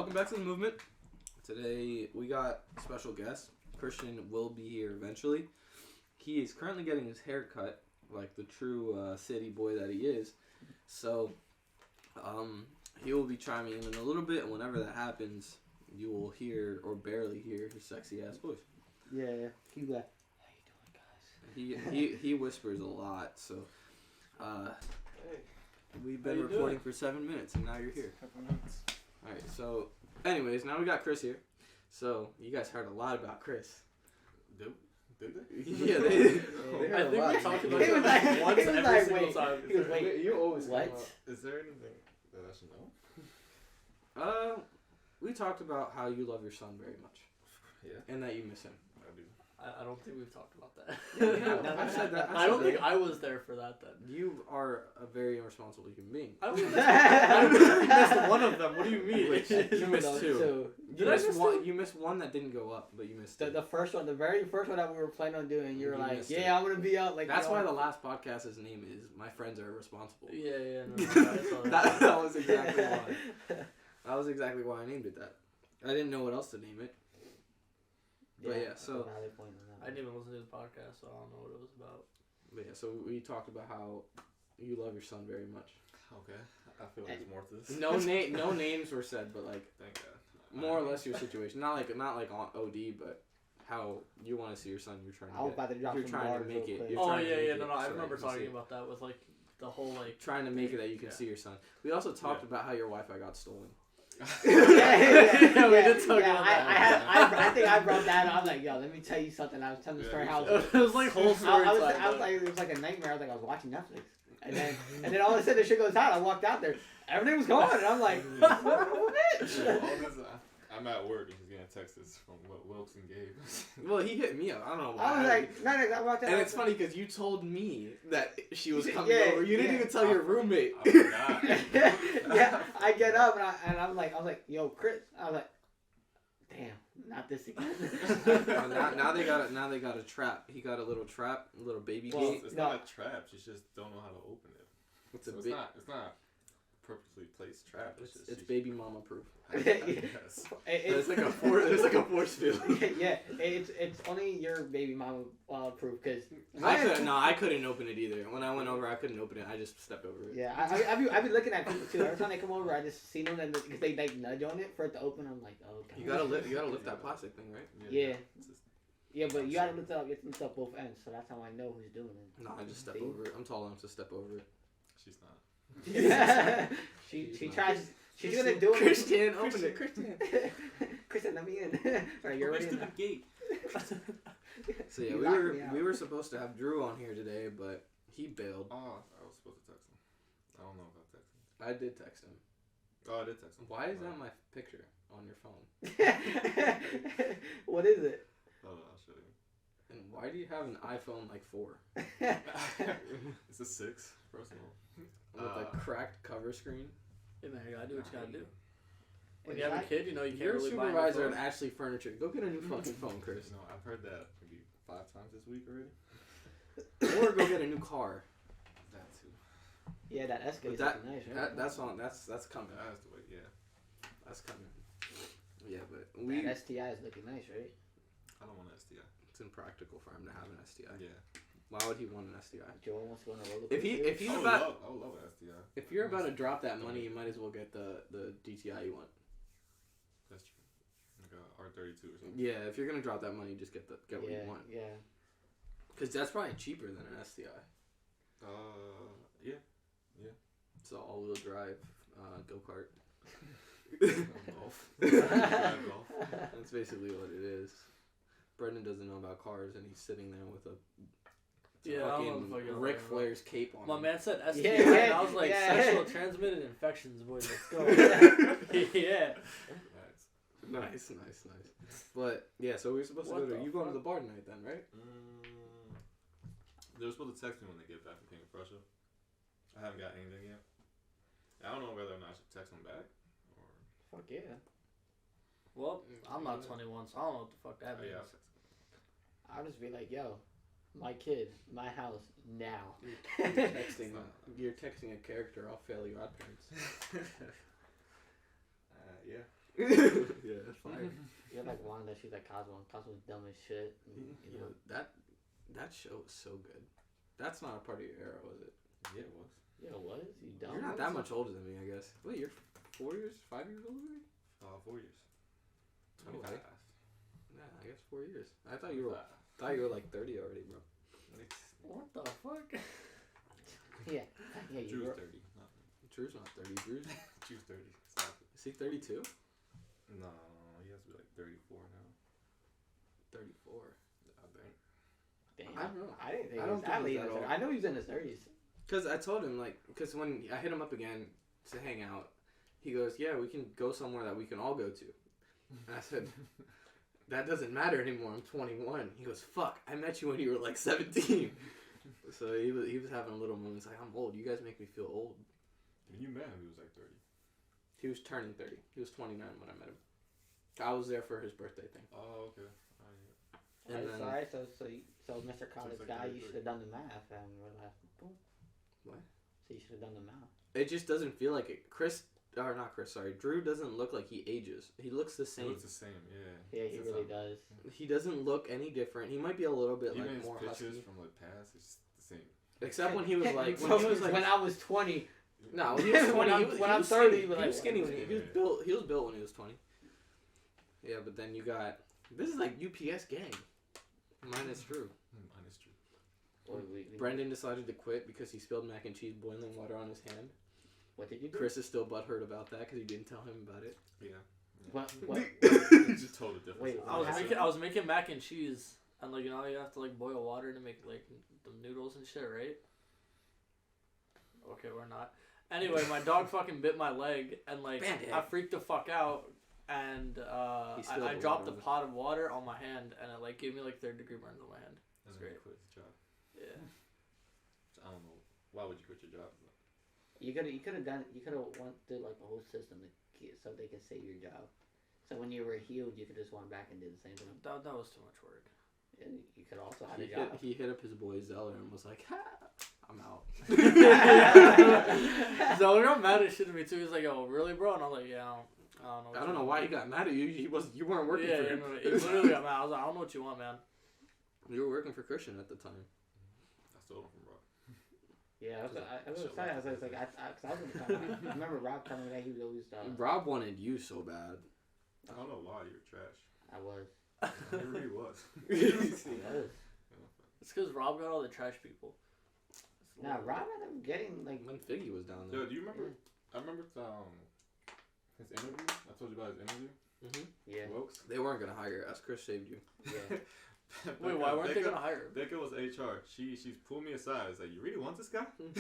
welcome back to the movement. Today we got a special guest. Christian will be here eventually. He is currently getting his hair cut, like the true city boy that he is. So, he will be chiming in a little bit, and whenever that happens, you will hear or barely hear his sexy ass voice. Yeah, keep like, how you doing, guys? He whispers a lot, so we've been recording for 7 minutes, and now you're here. Couple minutes. All right, so anyways, now we got Chris here. So you guys heard a lot about Chris. Did they? Yeah, they I think we talked about He was like, it once he was every like, single wait. time. He was wait. You always What? Is there anything that I should know? We talked about how you love your son very much. Yeah. And that you miss him. I do. I don't think we've talked about that. Yeah, I said that. I don't think I was there for that then. You are a very irresponsible human being. I only missed one of them. What do you mean? You missed two. Did I miss two? You missed one that didn't go up, but you missed The first one, the very first one that we were planning on doing, you were You like, missed yeah, it. I'm gonna be out. Like That's yo. why the last podcast's name is "My Friends Are Irresponsible." Yeah, no, I saw that. that was exactly why. That was exactly why I named it that. I didn't know what else to name it. But yeah, that's a so valid point on that. I didn't even listen to the podcast, so I don't know what it was about. But yeah, so we talked about how you love your son very much. Okay. I feel like there's more to this. No names were said, but like Thank God. more or less your situation. Not like on OD, but how you want to see your son. You're trying I was to about to drop you're some trying to bars make real it. quick. You're Oh trying to make yeah, it no, I so that remember you can see talking it. about that with like the whole like. Trying to make it that you can see your son. We also talked about how your Wi-Fi got stolen. Yeah, we did talk about that. I think I brought that up. I was like, yo, let me tell you something. I was telling the story how It was like whole story. I was like, it was like a nightmare. I was like, I was watching Netflix, and then all of a sudden the shit goes out. I walked out there, everything was gone, and I'm like, son of a bitch. I'm at work and she's getting texts from Wilkes and Gabe. Well, he hit me up. I don't know why. I was like, no, I walked out. and it's funny because you told me that she was coming Yeah, over. You didn't yeah. even tell your roommate. I forgot. Yeah, I get up and I was like, yo, Chris. I was like, damn, not this again. now they got a trap. He got a little trap, a little baby Well, gate. it's not a trap. She just don't know how to open it. It's So a it's not perfectly placed trap. It's baby mama proof. Yes. There's like a force field. Yeah, it's only your baby mama proof because I couldn't open it either. When I went over, I couldn't open it. I just stepped over it. Yeah, I be looking at people too. Every time they come over, I just see them and because they like nudge on it for it to open. I'm like, oh, okay. You gotta lift that plastic thing, right? Yeah. Yeah, but you gotta lift it up, get them stuff both ends, so that's how I know who's doing it. No, I just step over it. I'm tall enough to step over it. She's not. she tries. She's gonna do it. Christian, open it. Christian, let me in. Alright, you're ready. the gate. So yeah, You we locked me out. were supposed to have Drew on here today, but he bailed. Oh, I was supposed to text him. I don't know if I texted him. I did text him. Oh, I did text him. Why is that my picture on your phone? What is it? Hold on, I'll show you. And why do you have an iPhone like 4 It's a 6, first of all. with a cracked cover screen? Yeah, man, you gotta do what you gotta do. When Is you have a that- kid, you know you can't You're a really buy supervisor a at Ashley Furniture. Go get a new fucking phone, Chris. No, I've heard that maybe 5 times this week already. Or go get a new car. That too. Yeah, that Escape's That- looking nice, right? That's coming. That's the way, yeah. That's coming. Yeah, but That STI is looking nice, right? I don't want an STI. it's impractical for him to have an STI. Yeah. Why would he want an STI? Joel wants to go on a roller If he's I about would love an STI. if you're about to drop that money, you might as well get the GTI you want. That's true. Like a R32 or something. Yeah, if you're gonna drop that money, just get what you want. Yeah. Because that's probably cheaper than an STI. Yeah. It's an all-wheel drive go-kart. Golf. Drive golf. That's basically what it is. Brendan doesn't know about cars, and he's sitting there with a Yeah, I don't know fucking what the fuck you're Ric talking about. Flair's cape on. My him. man said STI, Yeah, and I was like, yeah. sexual transmitted infections, boys, let's go. Yeah. Nice. But yeah, so we were supposed What to go the to. You going to fuck? the bar tonight then, right? They were supposed to text me when they get back from King of Prussia. I haven't got anything yet. I don't know whether or not I should text them back or. Fuck yeah. Well, I'm not 21, so I don't know what the fuck that means. Yeah. I'll just be like, yo, my kid, my house, now. You're texting a character off Fairly Odd Parents. Yeah. Yeah, that's fire. You're like Wanda, she's like Cosmo. Cosmo's dumb as shit. You Yeah, know? that show was so good. That's not a part of your era, was it? Yeah, it was. Yeah, what? You dumb? You're not that much older than me, I guess. Wait, you're 5 years older than me? 4 years. No 25. way. Yeah, I guess 4 years. I thought you were like 30 already, bro. What the fuck? Yeah. Yeah, you Drew's were. 30. Not Drew's not 30. Drew's 30. Stop it. Is he 32? No, he has to be like 34 now. 34. I think. Damn. I don't know. I didn't think I he don't was that think he's late. that old. I know he was in his 30s. Because I told him, because when I hit him up again to hang out, he goes, yeah, we can go somewhere that we can all go to. And I said, that doesn't matter anymore. I'm 21. He goes, fuck, I met you when you were like 17. So he was having a little moment. He's like, I'm old. You guys make me feel old. When you met him, he was like 30. He was turning 30. He was 29 when I met him. I was there for his birthday thing. Oh, okay. And then- Alright, so Mr. College like guy, you're you should have done the math and realized, boom. What? So you should have done the math. It just doesn't feel like it. Drew doesn't look like he ages. He looks the It same. looks the same, yeah. Yeah, he It's really just, does. He doesn't look any different. He might be a little bit Even like his more pictures husky. from the past, it's just the same. Except when he was like, when I was 20. no, when he was 20, when I'm 30, he like, was skinny when he was yeah. built. He was built when he was 20. Yeah, but then you got this is like UPS gang. Mine is true. Mine is true. Brendan decided to quit because he spilled mac and cheese boiling water on his hand. What did you do? Chris is still butthurt about that because you didn't tell him about it. Yeah. What? Just told a difference. Wait, I was making mac and cheese, and like you know you have to like boil water to make like the noodles and shit, right? Okay, we're not. Anyway, my dog fucking bit my leg, and like Band-Aid. I freaked the fuck out, and He spilled I the dropped water the on it. pot of water on my hand, and it like gave me like 3rd-degree burns on my hand. And That's then great. he quit his job. Yeah. I don't know. Why would you quit your job? You could have went through like a whole system so they could save your job. So when you were healed, you could just went back and did the same thing. That was too much work. And you could also have a job. He hit up his boy Zeller and was like, ha, I'm out. Zeller got mad at shit at me too. He's like, "Oh, really, bro?" And I'm like, "Yeah, I don't know." I don't know why he got mad at you. You weren't working for him. He literally got mad. I was like, "I don't know what you want, man." You were working for Christian at the time. I stole him from Rob. Yeah, I was excited. I remember Rob telling me that he was always. Rob wanted you so bad. I don't know why you're trash. I was. He really was. I was. It's because Rob got all the trash people. Nah, Rob ended up getting like. When Figgy was down there. Yo, do you remember? I remember his interview. I told you about his interview. Yeah. Wilkes. They weren't gonna hire us. Chris saved you. Yeah. Wait, why weren't they gonna hire him? Becca was HR. She's pulled me aside. It's like, you really want this guy? And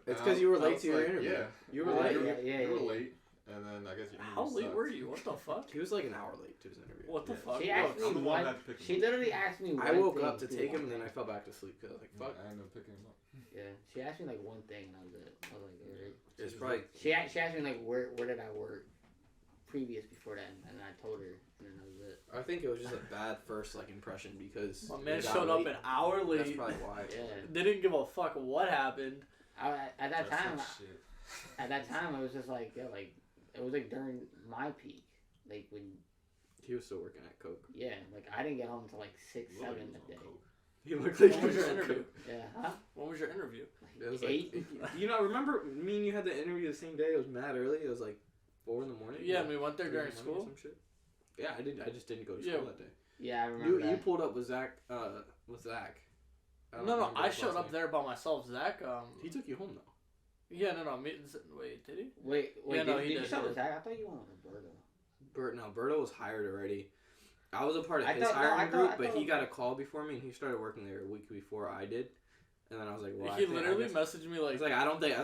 It's because you were I late was to your like, interview. Yeah. You were Oh, late. You were yeah. late. And then I guess your interview How late sucked. were you? What the fuck? He was like an hour late to his interview. What the Yeah. fuck? She Look, asked I'm the me one one. that picked him She up. literally asked me. I one woke thing up to she take him and wanted. then I fell back to sleep because I was like, fuck. I ended up picking him up. Yeah, she asked me like one thing and I was it. I was like, alright. It's probably. She asked me like where did I work previous before that, and I told her, and then that was it. I think it was just a bad first impression because my man it got showed up late. an hour late. That's probably why. Yeah. They didn't give a fuck what happened. At that That's time, some shit. I was just like, yeah, like it was like during my peak, like when He was still working at Coke. yeah, like I didn't get home until like 6, Lily 7 was that on day. coke. He looked like When he was was your on interview? Coke. Yeah, huh? When was your interview? It was 8. like, remember me and you had the interview the same day? It was mad early. It was like 4 a.m. Yeah, and we went there 3 during a.m. or school. some shit. Yeah, I did. I just didn't go to Yeah. school that day. Yeah, I remember You that. pulled up with Zach. With Zach. don't No, remember I his showed last up name. there by myself. Zach, He took you home though. yeah, no, wait, did he? Wait, Yeah, no, he did you did, show he us did. that? I thought you went with Roberto. Berto was hired already. I was a part of I his thought- no, hiring I thought- group, I but thought- he got a call before me, and he started working there a week before I did. And then I was like, well, He literally messaged me like, I don't think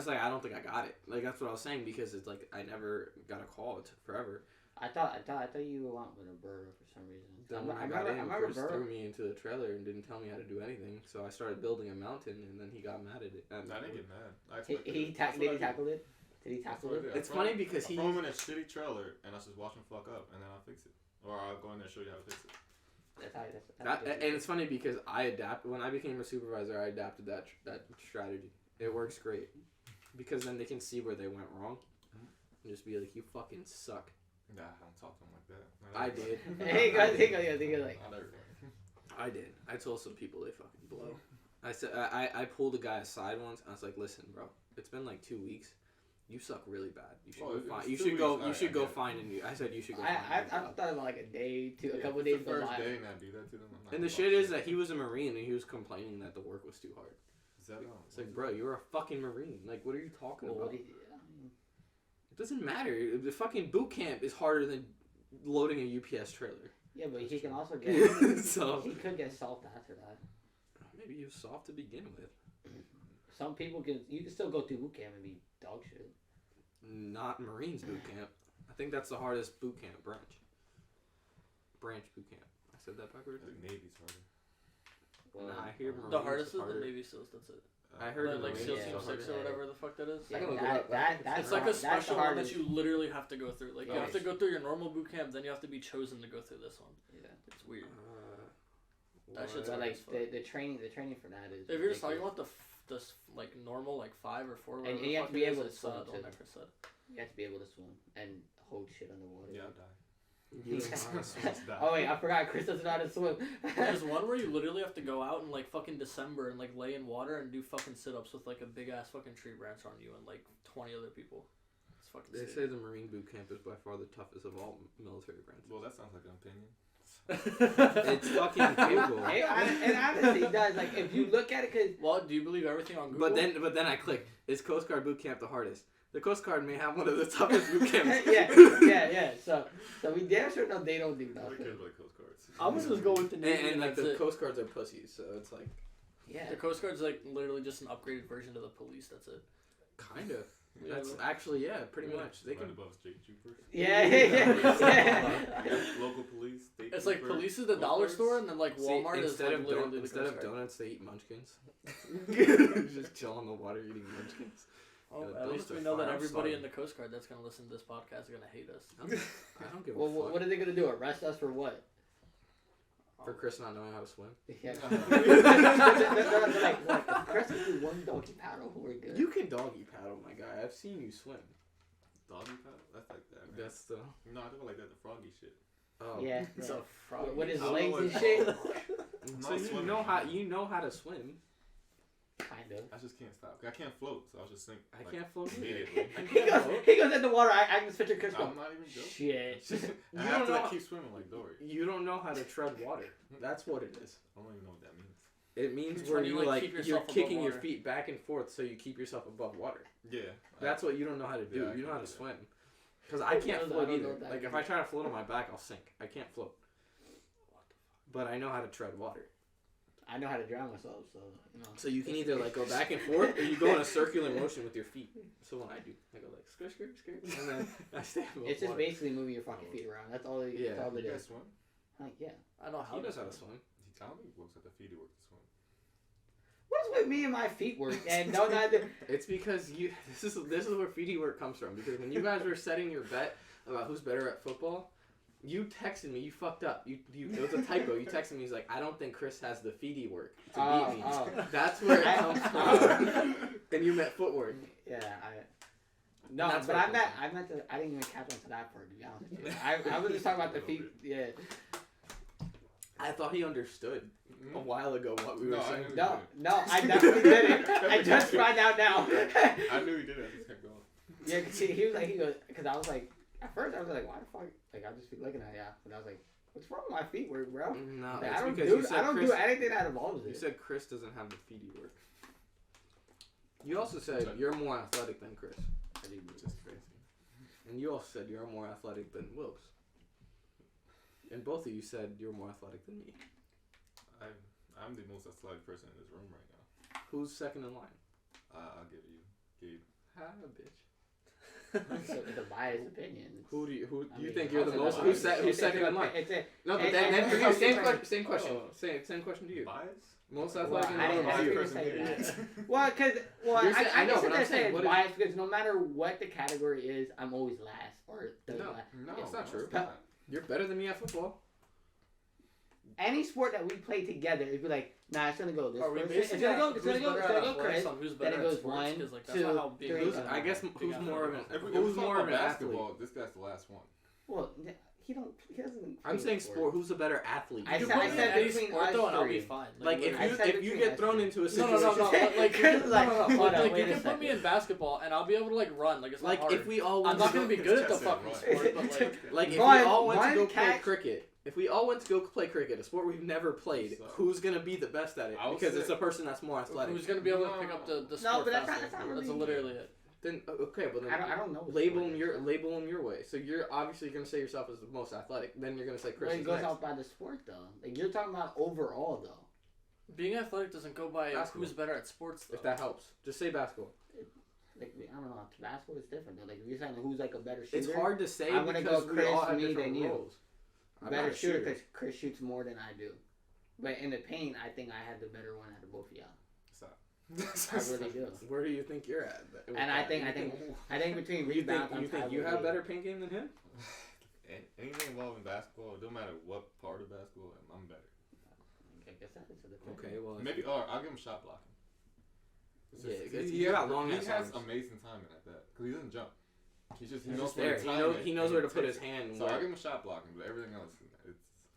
I got it. Like that's what I was saying because it's like I never got a call. It took forever. I thought you went with Roberto for some reason. Then when I got in, Chris threw me into the trailer and didn't tell me how to do anything. So I started building a mountain, and then he got mad at it. I didn't get mad. I Did expected he it. That's what I did. tackle it? Did he tackle That's what I it? did. It's funny because I throw him in a shitty trailer, and I just watch him fuck up, and then I'll fix it. Or I'll go in there and show you how to fix it. And it's funny because I adapted when I became a supervisor. I adapted that strategy. It works great because then they can see where they went wrong. and just be like, you fucking suck. Nah, I don't talk to him like that. I did. He goes like. Not everybody. I did. I told some people they fucking blow. I said I pulled a guy aside once. And I was like, listen, bro, it's been like 2 weeks. You suck really bad. You should go find. You should go. You should go find a new. I said you should go. I thought about like a day, a couple days go by. Day, and I do that to them. And the shit is that he was a Marine and he was complaining that the work was too hard. Is that It's like, bro, you're a fucking Marine. Like, what are you talking about? It It doesn't matter. The fucking boot camp is harder than loading a UPS trailer. yeah, but he can also get. So he could get soft after that. maybe he was soft to begin with. Some people can. You can still go through boot camp and be dog shit. Not Marines boot camp. I think that's the hardest boot camp branch. Branch boot camp. I said that backwards. I think Navy's harder. Nah, I hear Marines The hardest is harder. the Navy SEALs. That's it. I heard Like Marines SEAL is Team harder. 6 or whatever the fuck that is. Yeah, I can look it up. that's It's like a that's the special one that hardest. you literally have to go through. Like, you have to go through your normal boot camp, then you have to be chosen to go through this one. Yeah. It's weird. That shit's But hard like as fuck. the training for that is. If you're just talking ridiculous. about this like normal like 5 or 4, And whatever you the have fuck to be it is, able to it's, swim, the one too. that Chris said. You have to be able to swim and hold shit underwater. Yeah, I'll die. You don't know how to swim. Oh wait, I forgot. Chris doesn't know how to swim. There's one where you literally have to go out in like fucking December and like lay in water and do fucking sit-ups with like a big ass fucking tree branch on you and like 20 other people. It's fucking They stupid. say the Marine boot camp is by far the toughest of all military branches. Well, that sounds like an opinion. It's fucking Google. It honestly does. Like if you look at it, cause Well, do you believe everything on Google? But then I click. Is Coast Guard boot camp the hardest? The Coast Guard may have one of the toughest boot camps. yeah. So we damn sure know they don't do I nothing. could like Coast Guards. I'm gonna just go with the Navy And like that's the it. Coast Guards are pussies, so it's like Yeah. The Coast Guard's like literally just an upgraded version of the police. That's it. kind of. Yeah, That's but- pretty much. They Right can. above state troopers. Yeah. Local police. State It's like troopers, police is the Coast dollar Guards. store, and then like See, Walmart is instead like of literally the instead Coast of Guard. donuts, they eat munchkins. Just chill on the water eating munchkins. Oh, Yeah, at those least are we know that fire everybody starting. in the Coast Guard that's gonna listen to this podcast are gonna hate us. I don't give a Well, fuck. what are they gonna do? Arrest us for what? For Chris not knowing how to swim. Yeah. They're like, if Chris can do one doggy paddle, we're good. You can doggy paddle, my guy. I've seen you swim. Doggy paddle? That's like that, man. That's the. No, I do it like that, the froggy shit. Oh. Yeah. It's a frog. With his I don't legs know and what- shit. So Not you swimming. know how to swim. Kind of. I just can't stop. I can't float, so I'll just sink. I like, can't float either. immediately. I He can't goes, float. he goes in the water. I can picture Chris I'm going, not even joking. shit. I You have don't to like, know- keep swimming like Dory. You don't know how to tread water. That's what it is. I don't even know what that means. It means It's where when you, you like, like keep you're yourself above kicking your water. feet back and forth so you keep yourself above water. Yeah. That's what you don't know how to do. Yeah, I You know can how to do that. swim. Because I can't I don't float know either. what that Like if means. I try to float on my back, I'll sink. I can't float. But I know how to tread water. I know how to drown myself, so, you know. So you can either like go back and forth, or you go in a circular motion with your feet. So when I do, I go like skirt, skirt, skirt, and then I stay above It's just water. basically moving your fucking feet around. That's all. Yeah. That's all it You is. guys swim? Like, yeah. I know how He knows how to swim. I don't think he looks at the feet to work to swim. What's with me and my feet work? And no, not the, It's because you. This is where feety work comes from. Because when you guys were setting your bet about who's better at football, you texted me. You fucked up. You it was a typo. You texted me. He's like, I don't think Chris has the feety work to beat me. oh. That's where it comes from. And you meant footwork. Yeah, no, That's but what I meant to. I didn't even catch on to that part. To be honest with you, I was just talking about the feet. Yeah. I thought he understood a while ago what we were No, I saying. knew- No, I definitely didn't. I just found out now. I knew he did it. I just kept going. Yeah, cause he was like, because I was like, at first I was like, why the fuck? Like I just be looking at it, and I was like, what's wrong with my feet work, bro? No, Like, it's I don't because do you said I don't Chris, do anything that involves You it. said Chris doesn't have the feety work. You also said you're more athletic than Chris. Which is crazy. And you also said you're more athletic than Wilkes. And both of you said you're more athletic than me. I'm the most athletic person in this room right now. Who's second in line? I'll give you Gabe. Ha, bitch. It's a biased opinion. Who do you I you mean, think you're the it's a most? bias. Who's second in line? It's a, No, but and- then and- for you, and- same question. Oh. Same question to you. Bias? Most Well, athletic in I line. didn't is ask you. you to say that. Well, You're saying- I know, guess but I'm they're saying, what is- biased because no matter what the category is, I'm always last or third No. last. No, It's not no, true. it's not. You're better than me at football. any sport that we play together, it'd be like, nah, it's gonna go this Are we person. basing It's gonna that- go. It's gonna who's go. better It's gonna at go athletics Chris. on who's Then better it at goes sports? one, 'Cause, like, that's two, not how being three. good Who's, at I guess being who's athletic more of an is. If we who's talk more about of an athlete? basketball, this guy's the last one. Well, he doesn't. I'm play saying sport. Who's a better athlete? I You said- put I me said in any between sport us though, and I'll be three. fine. Like if I you said if you between get us thrown three. into a No, situation, no, no, no. Like, Chris is like, no, no, no. hold on, Like, wait you a can put me second. in basketball, and I'll be able to like run. Like it's not like hard. if we all I'm went not to gonna go, be good at the Just said fucking run. sport, but like. like if we Run, all went to run, go play catch. cricket, if we all went to go play cricket, a sport we've never played, So- who's gonna be the best at it? I would Because say- it's a person that's more athletic. Who's gonna be able to pick up the No, sport but that's not- faster? that's not That's really- literally it. Then okay, well then I don't know. label them your way. So you're obviously gonna say yourself as the most athletic. Then you're gonna say Chris But it is goes next. out by the sport though. Like you're talking about overall though. Being athletic doesn't go by Basketball. who's better at sports though. If that helps, just say basketball. Like I don't know, basketball is different though. Like if you're saying who's like a better shooter, It's hard to say I'm gonna because go we all Chris, have me, different then you. roles. I'm better not a shooter because Chris shoots more than I do. But in the paint, I think I had the better one out of both of y'all. Stop. I really do. Where do you think you're at? And I think between you rebounds, think you have better paint game than him? Anything involving basketball, it don't matter what part of basketball, I'm better. I guess that is a Okay, well Maybe, or I'll give him shot blocking. It's Yeah, just- it's- he you has- got long He ass has arms. amazing timing at that because he doesn't jump. He's just He's knows just where there. to He time knows it, he knows and where to put takes his it. hand. So where- I'll give him shot blocking, but everything else,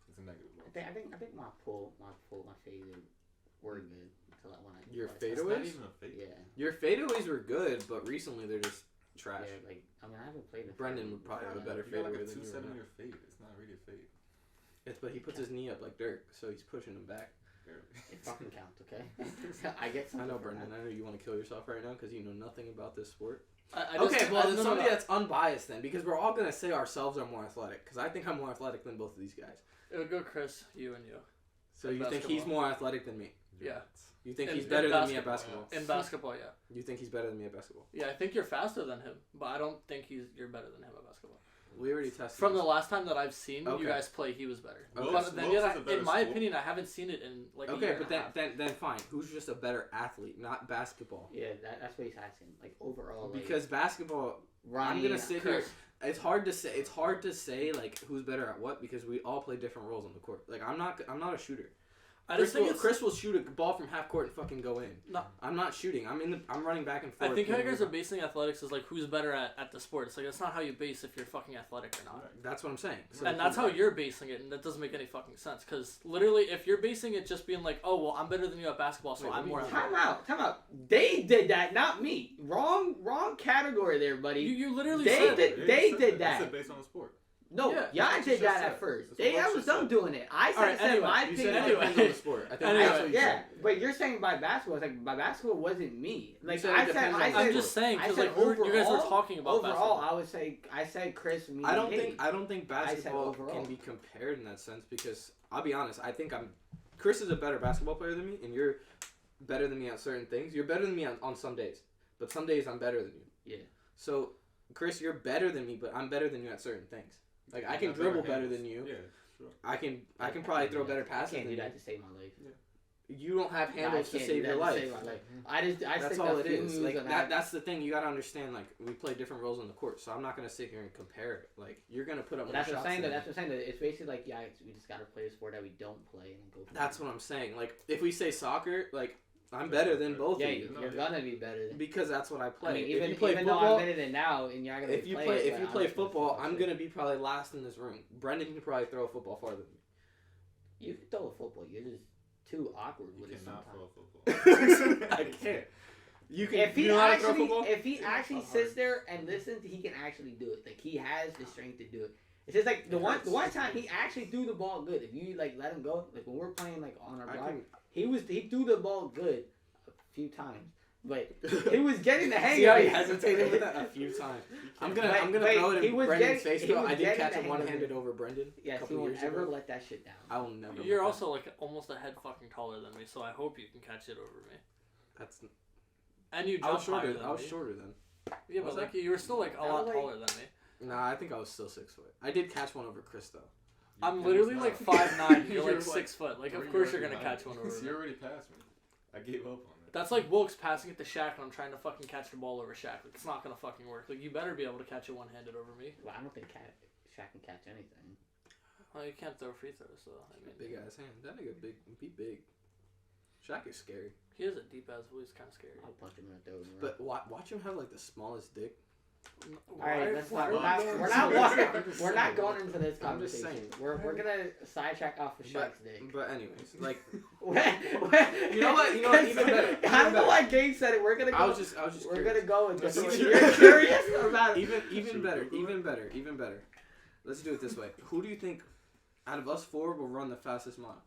it's a negative. I think my fade were good until when I Your played. It's not fadeaways? even a fade. Yeah, Your fadeaways were good, but recently they're just trash. yeah. Like I mean, I haven't played. a Brendan fade. would probably have a You better got like fadeaway a than you. 2 centimeter fade. It's not really a fade. It's but he puts his knee up like Dirk, so he's pushing him back. Barely. It fucking counts, okay? I get I something know, for Brendan. that. I know you want to kill yourself right now because you know nothing about this sport. I just- Okay, well, then no, somebody that's unbiased then, because we're all gonna say ourselves are more athletic. Because I think I'm more athletic than both of these guys. It would go Chris, you, and you. So In you think he's basketball. more athletic than me? Yeah. You think In- he's in better than me at basketball, basketball? In basketball, yeah. You think he's better than me at basketball? Yeah, I think you're faster than him, but I don't think you're better than him at basketball. We already tested. From the this. last time that I've seen Okay. you guys play, he was better. Okay. But then Wilkes yet, is a better in my scorer. opinion, I haven't seen it in like a year Okay, and but a half. then fine. Who's just a better athlete, not basketball? Yeah, that's what he's asking. Like overall, like, Because basketball, Ronnie, I'm gonna sit here. Chris. It's hard to say. It's hard to say like who's better at what because we all play different roles on the court. Like I'm not a shooter. I just think Chris will shoot a ball from half court and fucking go in. No. I'm not shooting. I'm running back and forth. I think how you doing guys are basing athletics is like who's better at the sport. It's like that's not how you base if you're fucking athletic or not. That's what I'm saying. So And that's how you're basing it, and that doesn't make any fucking sense. Because literally, if you're basing it just being like, oh well, I'm better than you at basketball, so Wait, I'm more. what do athletic. Time out. They did that, not me. Wrong category there, buddy. You literally They said did- it. they said did They that. said based on the sport. No, Yeah, y'all that's what did you that just at said. first. That's what I Wilkes was just done said. doing it. I Alright, said anyway, my You opinion. said it depends on the sport. I think Anyway. that's what you Yeah, said. but you're saying by basketball. It's like by basketball wasn't me. Like said it I said, depends on I the said. I'm just saying I because said like you guys were overall- talking about Overall, basketball. I would say I said Chris, me, I don't and think said basketball overall. can be compared in that sense because I'll be honest. I think Chris is a better basketball player than me, and you're better than me at certain things. You're better than me on some days, but some days I'm better than you. Yeah. So, Chris, you're better than me, but I'm better than you at certain things. Like I You can got dribble better better hands. than you. Yeah, sure. I can probably throw better I passes can't than do you. that to save my life. You don't have No, I handles to can't do save that your to life. save my life. I That's stick all a it few is. moves Like and that's the thing. You gotta understand. Like we play different roles on the court, so I'm not gonna sit here and compare it. Like you're gonna put up more That's what shots. I'm saying. than That's me. what I'm saying. It's basically like we just gotta play a sport that we don't play and go. That's what I'm saying. Like if we say soccer, like I'm better than both Yeah, of you you're gonna be better. Than, because that's what I play. I mean, if even you play even though football, I'm better than now, and you're not gonna. if you play football, I'm gonna be probably last in this room. Brendan can probably throw a football farther than me. You can throw a football. You're just too awkward You with it cannot sometimes. throw a football. I can't. You can. If he you know how to throw actually, football? if he actually It's not sits hard. there and listens, he can actually do it. Like he has the strength to do it. It's just like the one time he actually threw the ball good. If you like let him go, like when we're playing like on our I block, can. he threw the ball good a few times, but he was getting the hang See of how he it. hesitated with that a few times. I'm gonna But throw it he in was Brendan's getting- face he though. was I did getting catch the him hang of one-handed it. over Brendan. a Yes, he couple won't years ever ago. let that shit down. I will never. You're let also like almost a head fucking taller than me, so I hope you can catch it over me. That's. And you I jump was shorter. higher than I was me. shorter then. Yeah, but Was like you were still like a I lot was, like- taller than me. Nah, I think I was still 6 foot. I did catch one over Chris though. I'm Yeah, literally it's like not. 5'9". You're You're like like 6 foot. Like Or of course you're already gonna behind catch me. one over You me. already passed me. I gave up on it. That's like Wilkes passing it to Shaq and I'm trying to fucking catch the ball over Shaq. Like, it's not gonna fucking work. Like you better be able to catch it one-handed over me. Well, I don't think Shaq can catch anything. Well, you can't throw free throws, so I mean. Big ass hand. That nigga be big. Shaq is scary. He has a deep ass voice, kind of scary. I'll punch him in the throat. But watch him have like the smallest dick. All right, let's not. We're saying. not going into this I'm just conversation. saying. We're gonna sidetrack off of Shaq's dick. But anyways, like You know what? Even better. I don't know why Gabe said it. We're gonna go. I was just. We're curious. gonna go with this. Let's You're see. curious about it. even better. Let's do it this way. Who do you think, out of us four, will run the fastest mile?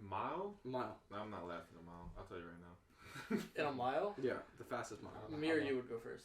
Mile? Mile. No, I'm not laughing a mile. I'll tell you right now. In a mile? Yeah, the fastest mile. Me or you would go first.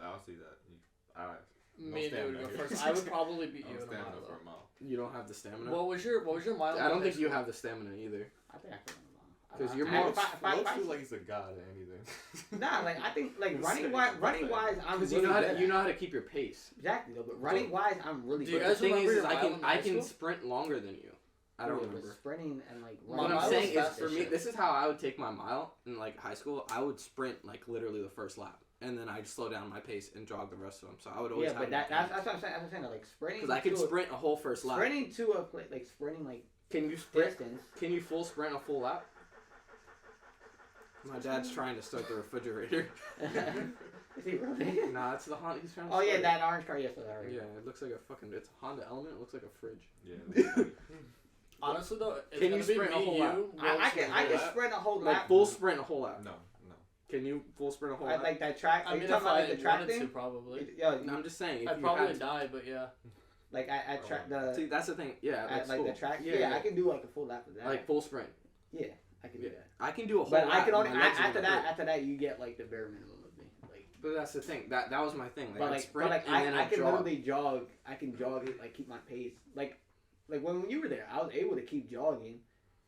I'll see that. Me and you would stamina go here. first. I would probably beat you I'm in a standing mile. up for a Though. mile. You don't have the stamina. What was your mile? I don't in think high you school? have the stamina either. I think I can run a mile. 'Cause you're I- more- if I- Looks feels like he's a god at anything. Nah, like I think like You're running sick. wise, I'm Because really good you at. know how to keep your pace. Exactly though, but running wise, I'm really Do you good. But guys the thing remember is your I mile can in I high can school? sprint longer than you. I don't Yeah, but remember. sprinting and like My What running. I'm mile saying was is, fast for as me, shit. this is how I would take my mile in like high school. I would sprint like literally the first lap, and then I'd slow down my pace and jog the rest of them. So I would always Yeah, but that's what I'm saying. That's what I'm saying. Like sprinting. because I could to a- sprint a whole first lap. Sprinting to a like sprinting like Can you sprint? distance. Can you full sprint a full lap? My dad's trying to start the refrigerator. Is he really? Nah, it's the Honda. He's trying to Oh yeah, start it. that orange car. Yes, that orange. Yeah, it looks like a fucking. It's a Honda Element. It looks like a fridge. Yeah. Honestly though, it's Can gonna you be sprint a me, whole you, lap? I can lap? sprint a whole Like lap. full sprint a whole lap. No. Can you full sprint a whole I lap? like that track. I Are mean, you if talking about I like the track wanted to, thing? probably. Yo, No, I'm just saying. If I'd you probably had to- die, but yeah. like I track the See, that's the thing. Yeah, at, like school. the track. Yeah, Yeah, I can do like a full lap of that. like full sprint. yeah, I can do Yeah. that. I can do a whole But lap. I can only and my legs are after gonna that. hurt. After that, you get like the bare minimum of me. Like, But that's the thing. That was my thing. Like, but I'd like, sprint but like and then I I'd can jog. literally jog. I can jog it like keep my pace. Like when you were there, I was able to keep jogging.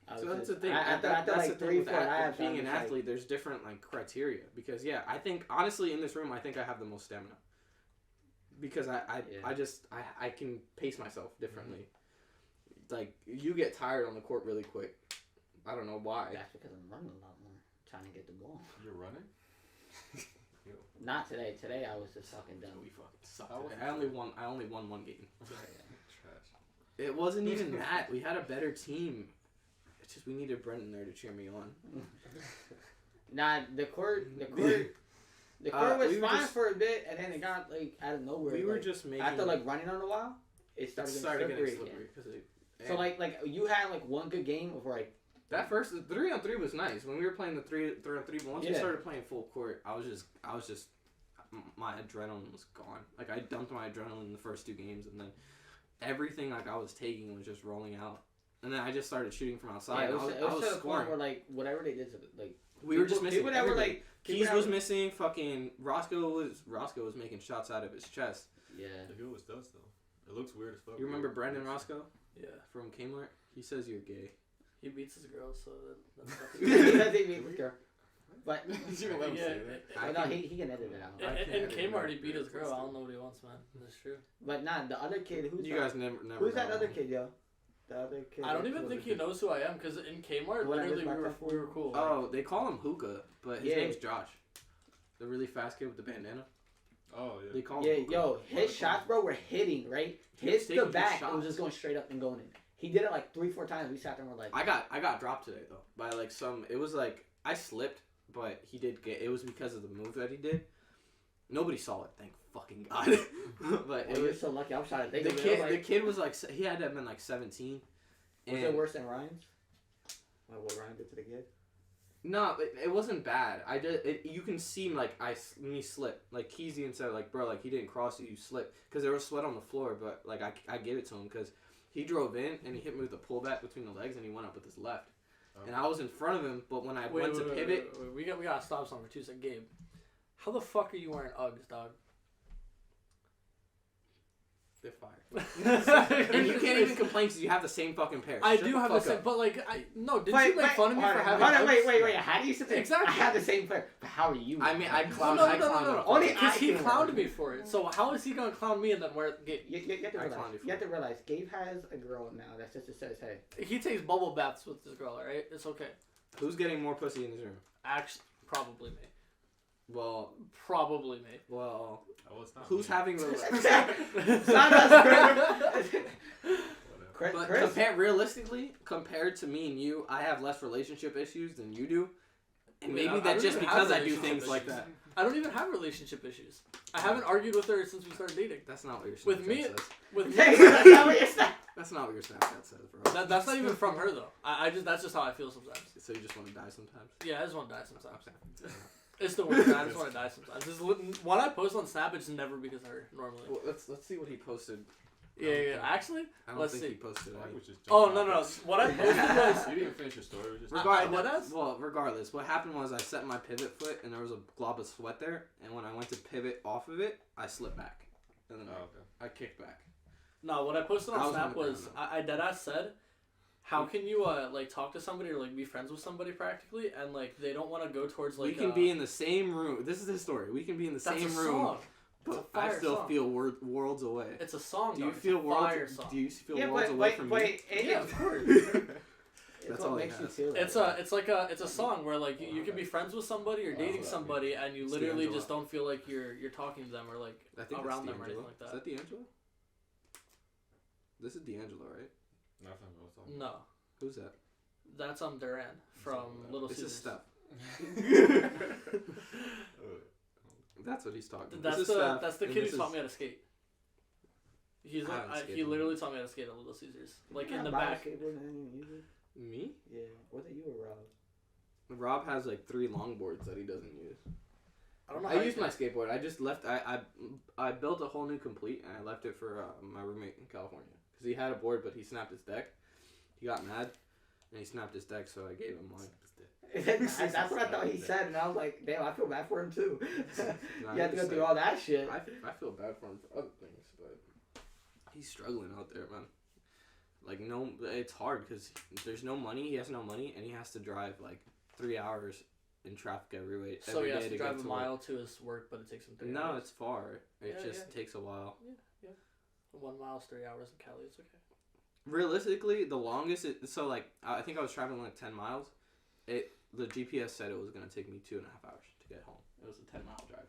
I So was that's the just- thing. After that's like the thing 3-4 with laps, being I'm an just like- athlete. There's different like criteria because yeah, I think honestly in this room I think I have the most stamina because I can pace myself differently. Like you get tired on the court really quick. I don't know why. That's because I'm running a lot more, trying to get the ball. You're running? Not today. Today I was just fucking done. We fucking sucked. I was- I only won one game. Trash. It wasn't even that. We had a better team. It's just we needed Brendan there to cheer me on. Nah, the court was we were fine just- for a bit, and then it got like out of nowhere. We were like, just making after like running on a while, it it started, started getting getting slippery. slippery Again. because So like you had like one good game of like that first 3-on-3 was nice when we were playing the 3-on-3. But once we Yeah. started playing full court, I was just my adrenaline was gone. Like I dumped my adrenaline in the first 2 games, and then everything like I was taking was just rolling out. And then I just started shooting from outside. yeah, and it I was was to the point scoring. where like whatever they did to like We were just missing. people that were everybody. like Keys people that was were- missing. Fucking Roscoe was making shots out of his chest. Yeah. It always does though. It looks weird as fuck. You remember Brandon Roscoe Yeah. from Kmart? He says you're gay. He beats his girl, so that's He fucking does it with girl. But You gonna let him Yeah, say that? I but no, can- he can edit it out. I can't in edit Kmart, it. he beat his girl. I don't know what he wants, man. That's true. But nah, the other kid who's You that? guys never. Who's that know. other kid, yo? The other kid. I don't that even was think a he kid. knows who I am because in Kmart, The one that literally, lives we back were there? cool. Oh, they call him Hookah, but his Yeah. name's Josh. The really fast kid with the bandana. Oh yeah. They call him Yeah, Hookah. yo, his shots, bro, were hitting, right? He was Hit the taking back, good it was shots. just going straight up and going in. He did it like 3-4 times. We sat there and we're like, I got dropped today though by like some. It was like I slipped, but he did get. It was because of the move that he did. Nobody saw it, thank fucking God. But oh, it you're was so lucky. I'm trying to think the of it. kid. I was The like, kid was like he had to have been like 17. was it worse than Ryan's? Like what Ryan did to the kid? No, it wasn't bad. I did. You can see like me slip. Like Keezy and said like bro like he didn't cross you, you slipped because there was sweat on the floor. But like I gave it to him because he drove in and he hit me with a pullback between the legs and he went up with his left. And I was in front of him, but when I went to pivot, wait. We gotta stop something for 2 seconds. Gabe, how the fuck are you wearing Uggs, dog? they're fire. And you can't even complain because you have the same fucking pair. I Shut do have the fuck same, up. but like, didn't you make fun of me for having Hold on, Uggs? wait. How do you sit there? Exactly. I have the same player. But how are you? I mean, I clowned. No. him. Only Because I he can clowned wear me for it. So how is he gonna clown me and then wear Gabe? You have to I realize. clowned you for You have to realize. Gabe has a girl now. That's just says, hey. He takes bubble baths with this girl, alright? It's okay. Who's getting more pussy in this room? Actually, probably me. Well, Probably me. Oh, it's not. who's me. having the? It's not us, bro. realistically, compared to me and you, I have less relationship issues than you do. And I mean, maybe I that's don't just even because have I do relationship things like issues. that. I don't even have relationship issues. I haven't argued with her since we started dating. That's not what your Snapchat With me- says. With me, That's not what you're saying. That's not what your Snapchat says, bro. that's not even from her though. That's just how I feel sometimes. So you just want to die sometimes? Yeah, I just want to die sometimes. Okay. It's the worst. I just want to die sometimes. When I post on Snap, it's never because of her. Normally. Well, let's see what he posted. Yeah. Actually, I don't Let's think see. he posted Like, any. we just oh jumped no. off it. What I posted was You didn't finish your story. We just Regardless, what happened was I set my pivot foot and there was a glob of sweat there, and when I went to pivot off of it, I slipped back, and then Oh, okay. I kicked back. no. What I posted I on was on Snap the was ground, I deadass said, how can you like talk to somebody or like be friends with somebody practically and like they don't want to go towards like we can be in the same room. This is the story. We can be in the that's same a room, song. It's a but I fire still song. feel worlds away. It's a song. Do you dog. feel it's a fire worlds? song. Do you feel Yeah, worlds but away from me? Yeah, of course. It's That's what all he makes you has. feel that It's way. it's a song where like you can be friends with somebody or Oh, dating that's somebody and you It's literally D'Angelo. just don't feel like you're talking to them or like I think around that's them or D'Angelo. anything like Is that. that D'Angelo? This is D'Angelo, right? Nothing else on. No, Who's that? that's Duran from Little This Caesars. is Steph. That's what he's talking. That's this is Steph, that's the and kid this who taught is- me how to skate. He's I like haven't he skated. literally taught me how to skate at Little Caesars, like You in not the buy a back. skateboard and I didn't use it? Me? Yeah. Was it you or Rob? Rob has like 3 longboards that he doesn't use. I don't know. I used my skateboard. I just left. I built a whole new complete and I left it for my roommate in California because he had a board but he snapped his deck. He got mad and he snapped his deck, so I gave him mine. That's what I thought he said, and I was like, damn, I feel bad for him too. Nah, You have to go just through like- all that shit. I feel bad for him for other things, but he's struggling out there, man. Like no, it's hard because there's no money. He has no money, and he has to drive like 3 hours in traffic every way. So every he has day to get drive a to mile to his work, but it takes him 3 work. No, hours. it's far. It Yeah, just takes a while. 1 mile is 3 hours in Cali. It's okay. Realistically, the longest so like I think I was traveling like 10 miles. The GPS said it was gonna take me 2.5 hours to get home. It was a 10-mile drive.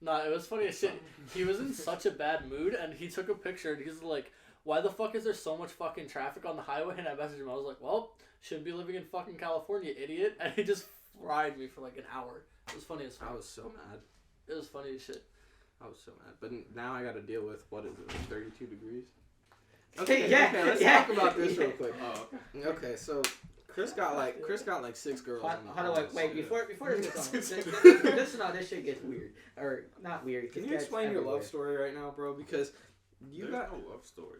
No, it was funny as shit. He was in such a bad mood, and he took a picture, and he's like, why the fuck is there so much fucking traffic on the highway? And I messaged him. I was like, well, shouldn't be living in fucking California, idiot. And he just fried me for like an hour. It was funny as fuck. I was so mad. It was funny as shit. I was so mad. But now I got to deal with what is it? 32 degrees. Yeah, Let's yeah, talk about this yeah. real quick. Oh, okay. Okay, so Chris got like 6 girls. Hold on, wait, before this gets on, this shit gets weird, or not weird. Can it you gets explain your everywhere. love story right now, bro? Because There's got. no love story.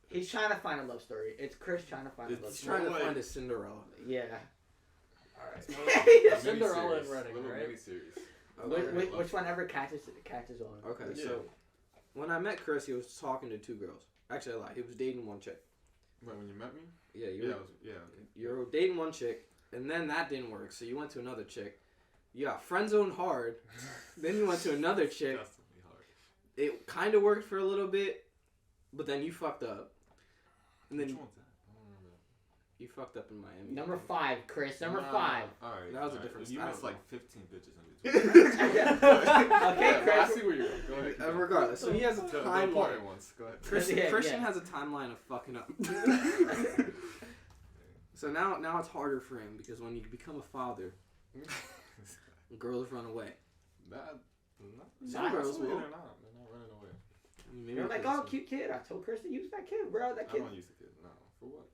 He's trying to find a love story. It's Chris trying to find a love He's story. trying to Like- find a Cinderella. Yeah. Alright. Cinderella and Redding, Little right? mini-series. Okay. Which one ever catches on? Okay, Yeah. so when I met Chris, he was talking to 2 girls. Actually, I lied. He was dating 1 chick. Wait, when you met me? Yeah, Yeah, you were dating 1 chick, and then that didn't work, so you went to another chick. You got friend zoned hard. Then you went to another chick. That's gonna be hard. It kind of worked for a little bit, but then you fucked up. And then Which one's that? I don't remember that. you fucked up in Miami. Number 5, Chris. Number Nah, 5. Alright. That was a alright. different You style, missed though. like 15 bitches in between. Okay, Yeah, Chris. I see where you're going. Go ahead. keep going. Regardless, so he has a The timeline. important ones. Go ahead. Christian Yeah. has a timeline of fucking up. So now it's harder for him because when you become a father, girls run away. Some girls will. They're not. They're not running away. I mean, maybe You're like, because oh, cute kid. I told Chris to use that kid, bro. That I kid. don't use the kid. No. For what?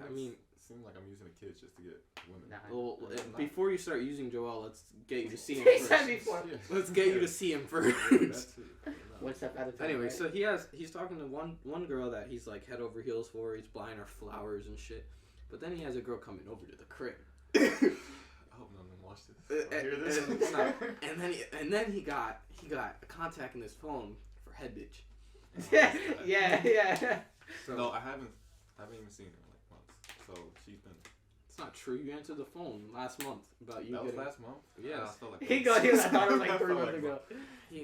I mean, it seems like I'm using the kids just to get women. Nah. well, I'm not. before you start using Joel, let's get you to see him He first. said before. Yeah. Let's get you to see him first. That's it. No. One step at a time. Anyway, right? so he's talking to one girl that he's like head over heels for. He's buying her flowers and shit. But then he has a girl coming over to the crib. I hope none of them watch this. I hear this. And then he got a contact in his phone for head bitch. yeah. So No, I haven't even seen her in like months. So she's been. it's not true. You answered the phone last month about you That was getting. last month. Yes. I felt like He goes. I thought it was like I 3 felt months like ago.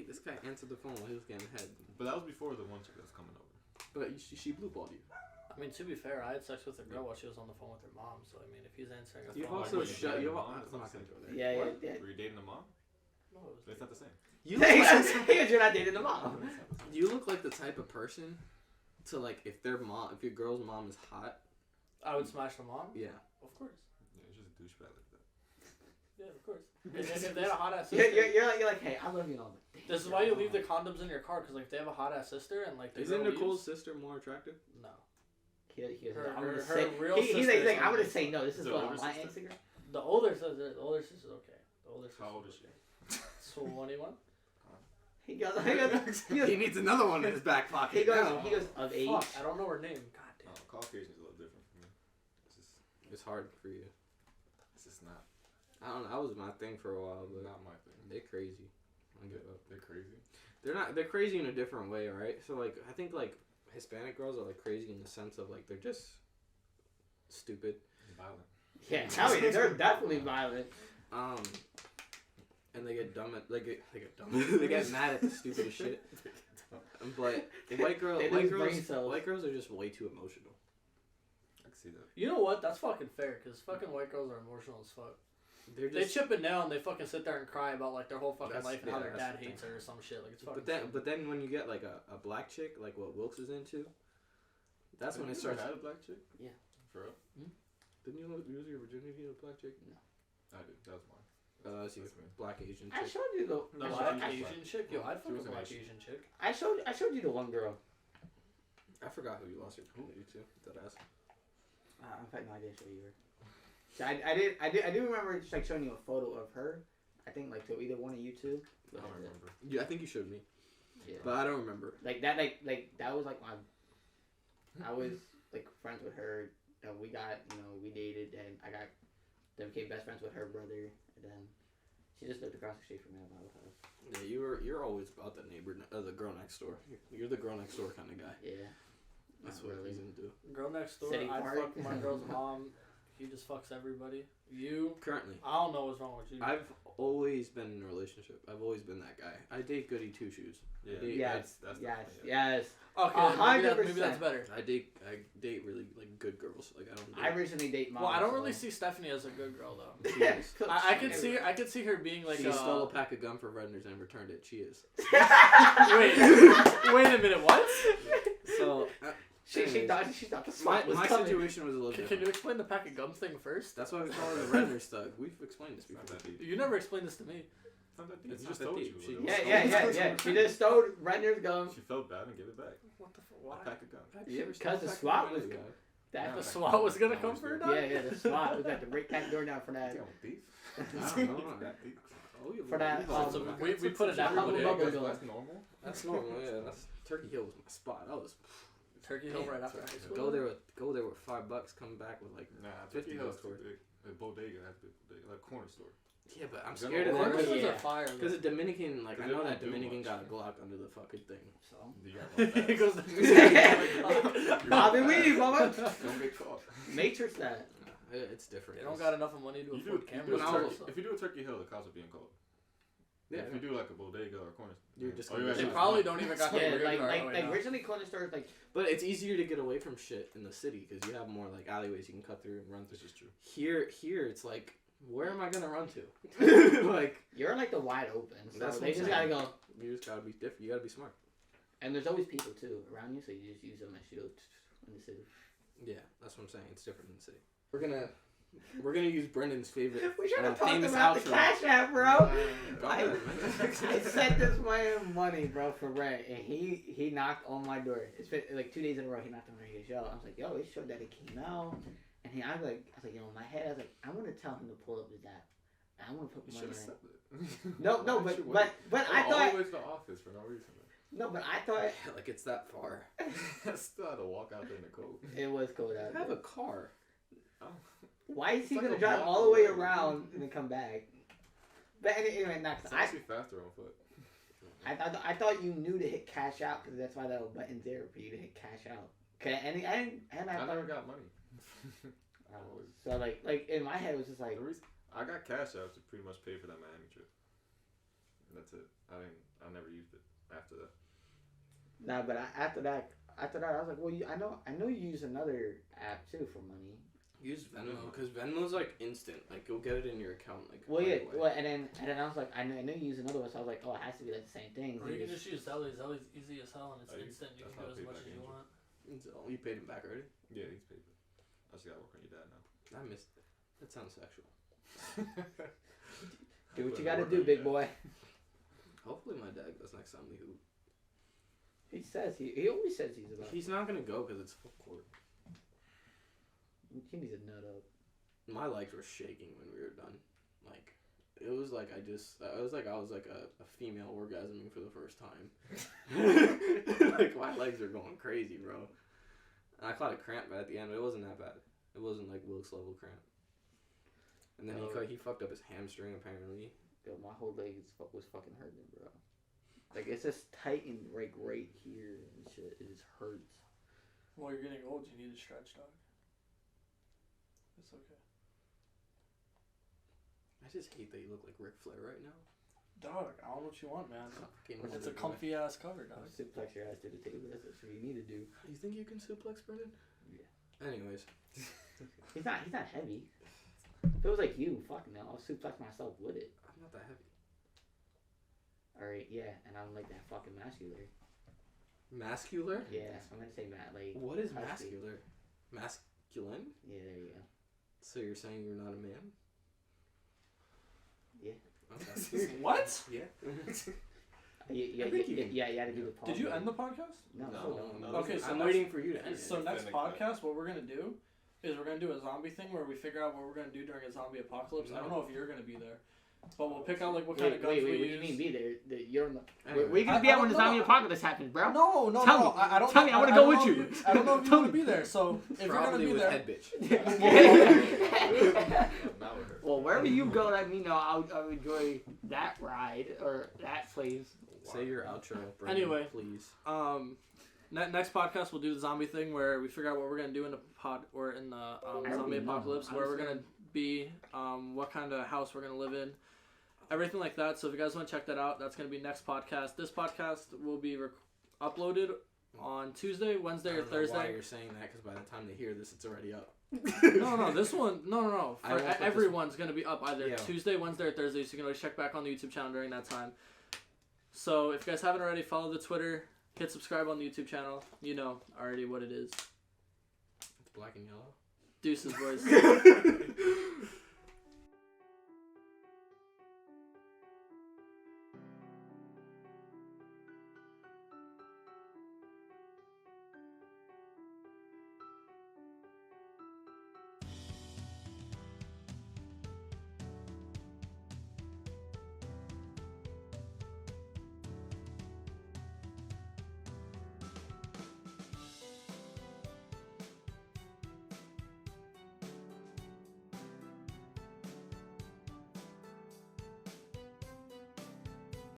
This guy answered the phone while he was getting head. But that was before the one chick that was coming over. But she blue balled you. I mean, to be fair, I had sex with a girl while she was on the phone with her mom. So I mean, if he's answering a You've phone, also were you shut. dating You've. the mom? I'm not gonna go there. Yeah, What? yeah. Were you dating the mom? no, it was It's not the same. You He look, like, goes, you're not dating the mom. you look like the type of person So like, if your girl's mom is hot, I would smash the mom. yeah. Of course. Yeah, it's just a douchebag like that. Yeah, of course. If they had a hot ass Yeah, sister, you're like, hey, I love you and all, but this is why you leave the condoms in your car, because like if they have a hot ass sister and like the Isn't girl Nicole's leaves, sister more attractive? no. He's Her- I'm gonna her say, real he's sister like, is I'm gonna ugly. say no. This is The going on older my sister? Instagram. The older sister's okay. The older sister. How old is she? 21. He goes, He needs another one in his back pocket. he goes now. of age. Fuck, I don't know her name. God damn. Caucasian's a little different for me. It's just, It's hard for you. it's just not I don't know. That was my thing for a while, but not my thing. they're crazy. I give up. They're crazy. They're crazy in a different way, right? So like, I think like Hispanic girls are like crazy in the sense of like they're just stupid. Violent. Yeah, they're definitely violent. And they get dumb at they get dumb. They get mad at the stupidest shit. But white girls are just way too emotional. I can see that. You know what? That's fucking fair, because fucking white girls are emotional as fuck. They chip it down and they fucking sit there and cry about like their whole fucking life and how their dad hates her or some shit. Like it's fucking. But then when you get like a black chick, like what Wilkes is into, that's when it starts. Had a black chick? Yeah. For real? Didn't you lose your virginity to a black chick? No. I did. That was mine. That's you, black Asian I chick. showed you the No, Black I- Asian chick? Yo, I'd fuck She a was an black Asian. Asian chick. I showed you the one girl. I forgot who you lost your virginity to. That ass. In fact, no, I didn't show you her. So I do remember just like showing you a photo of her. I think like to either one of you two. I don't remember. Yeah, I think you showed me, Yeah. but I don't remember. Like that was like my. I was like friends with her. And we got we dated and then became best friends with her brother and then she just lived across the street from me at my old house. Yeah, you're always about the the girl next door. You're the girl next door kind of guy. Yeah. That's Not what really. he's into. Girl next door, City I'd Park. fuck my girl's mom. He just fucks everybody. You, Currently, I don't know what's wrong with you. I've always been in a relationship. I've always been that guy. I date goody two shoes. Yeah. Yes. That's Yes. definitely it. Yes. Okay, maybe 100%. that's better. I date really like good girls. Like I don't. I recently date mom. Well, I don't really see Stephanie as a good girl though. She is. I could see her being like. She stole a pack of gum for vendors and returned it. She is. Wait a minute, what? So She thought the spot was my coming. situation was a little Can different. you explain the pack of gum thing first? That's why we call her the Redner Stug. We've explained this It's not before. that deep. You never explained this to me. It's not that deep. It's She not just that told deep. you. She- what it Yeah. was. She just stole Render's gum. She felt bad and gave it back. What the fuck? A Why? pack of gum. Because the SWAT was good. Yeah, The SWAT was gonna come for her, dog? Yeah, the SWAT was at to break that door down for that. Damn, thief. I don't know. That deep. Oh, you For that, So we put it that down. bubble Yeah, gum. That's normal. That's normal. Yeah, that's Turkey Hill was my spot. I was Turkey Hill right after high school. go there with $5, come back with like Nah, 50 50 Hill's bucks too worth. big. A bodega has to be big. Like a corner store. Yeah, but I'm Is that scared of normal? that. Corner stores Yeah. are fire. though. Because the Dominican, like, I Because know they that don't do Dominican much. got a Glock under the fucking thing. So. You got one He goes. Bobby Weave, mama. Don't get caught. Matrix that. It's different. They don't got enough of money to You afford do, cameras. when I was- if you do a Turkey Hill, the cops are being called. Yeah, If you do like a bodega or a corner store, You're just oh, gonna you get They actually- probably don't even got the Yeah, radar right like now. originally corner stores like but it's easier to get away from shit in the city because you have more like alleyways you can cut through and run through. This is true. Here it's like, where am I gonna run to? Like, you're like the wide open. So That's what they I'm just saying. gotta go. you just gotta be different. You gotta be smart. And there's always people too around you, so you just use them as shields in the city. Yeah, that's what I'm saying. It's different in the city. We're gonna use Brendan's favorite. We should have talked famous about the outro. Cash App, bro. Go I, ahead, man. I sent this man money, bro, for rent, and he knocked on my door. It's been like 2 days in a row. He knocked on my door. Yo, I was like, yo, it showed that it came out, and I was like, yo, in my head, I was like, I want to tell him to pull up his app. I want to put You money should have in. said it. No, Why should wait? but Oh, I all thought the way to the office for no reason. but I thought Like it's that far. I still had to walk out there in the cold. it was cold out. I have there. a car. Oh. Why is he It's like gonna a drive block all the way away. around and then come back? But anyway, next. It's actually faster on foot. I thought you knew to hit cash out because that's why that button's there for you to hit cash out. Okay, and I I thought, never got money. so like in my head it was just like The reason I got cash out to pretty much pay for that Miami trip. And that's it. I never used it after that. nah, but after that I was like, well, I know you use another app too for money. Use Venmo because Venmo's like instant. Like you'll get it in your account. Like Well, right yeah, away. well, and then I was like, I know you use another one, so I was like, oh, it has to be like the same thing. Or you can just use Zelly. Zelly's easy as hell and it's Oh, instant. You that's can do how as I much pay as you back want. So, you paid him back already? Yeah, he's paid. I just gotta work on your dad now. I missed it. That sounds sexual. Do what you gotta do, big boy. Hopefully my dad goes next time we hoop. He says he always says he's about. He's not gonna go because it's full court. He needs a nut up. My legs were shaking when we were done. Like, it was like I was like a female orgasming for the first time. Like, my legs are going crazy, bro. And I caught a cramp at the end, but it wasn't that bad. It wasn't like Wilkes level cramp. And then he fucked up his hamstring apparently. Yo, my whole leg was fucking hurting, bro. Like, it's just tightened right here and shit. It just hurts. Well, you're getting old. You need to stretch, dog. It's okay. I just hate that you look like Ric Flair right now. Dog, I don't know what you want, man. It's a Wonder comfy ass cover, dog. Suplex your ass to the table. That's what you need to do. You think you can suplex Brennan? Yeah. Anyways. He's not heavy. If it was like you, fuck no, I'll suplex myself with it. I'm not that heavy. Alright, yeah, and I'm like that fucking masculine. Mascular? Yeah, I'm gonna say like. What is husky. mascular? Masculine? Yeah, there you go. So you're saying you're not a man? Yeah. Okay. What? Yeah. You had to do the pause. Did you end the podcast? No. Okay, so I'm waiting for you to end it. So next podcast, what we're gonna do is we're gonna do a zombie thing where we figure out what we're gonna do during a zombie apocalypse. I don't know if you're gonna be there, but we'll pick out like what kind of guns we use. What do you mean be there? You're on the. Anyway. Where you gonna be at when the zombie apocalypse happens, bro? No. Tell me. I don't. Tell me. I want to go with you. I don't know if you want to be there. So if Probably you're gonna with be head there. bitch. Well, wherever you go, let me know. I'll enjoy that ride or that place. Say your outro, Brendan, Anyway, please. Next podcast we'll do the zombie thing where we figure out what we're gonna do in the zombie apocalypse, where we're gonna be, what kind of house we're gonna live in, everything like that. So if you guys want to check that out, that's gonna be next podcast. This podcast will be uploaded on Tuesday, Wednesday, or Thursday. Why you're saying that? Because by the time they hear this, it's already up. No. This one, no. Everyone's gonna be up either Tuesday, Wednesday, or Thursday. So you can always check back on the YouTube channel during that time. So if you guys haven't already, follow the Twitter, hit subscribe on the YouTube channel. You know already what it is. It's black and yellow. Deuces, boys.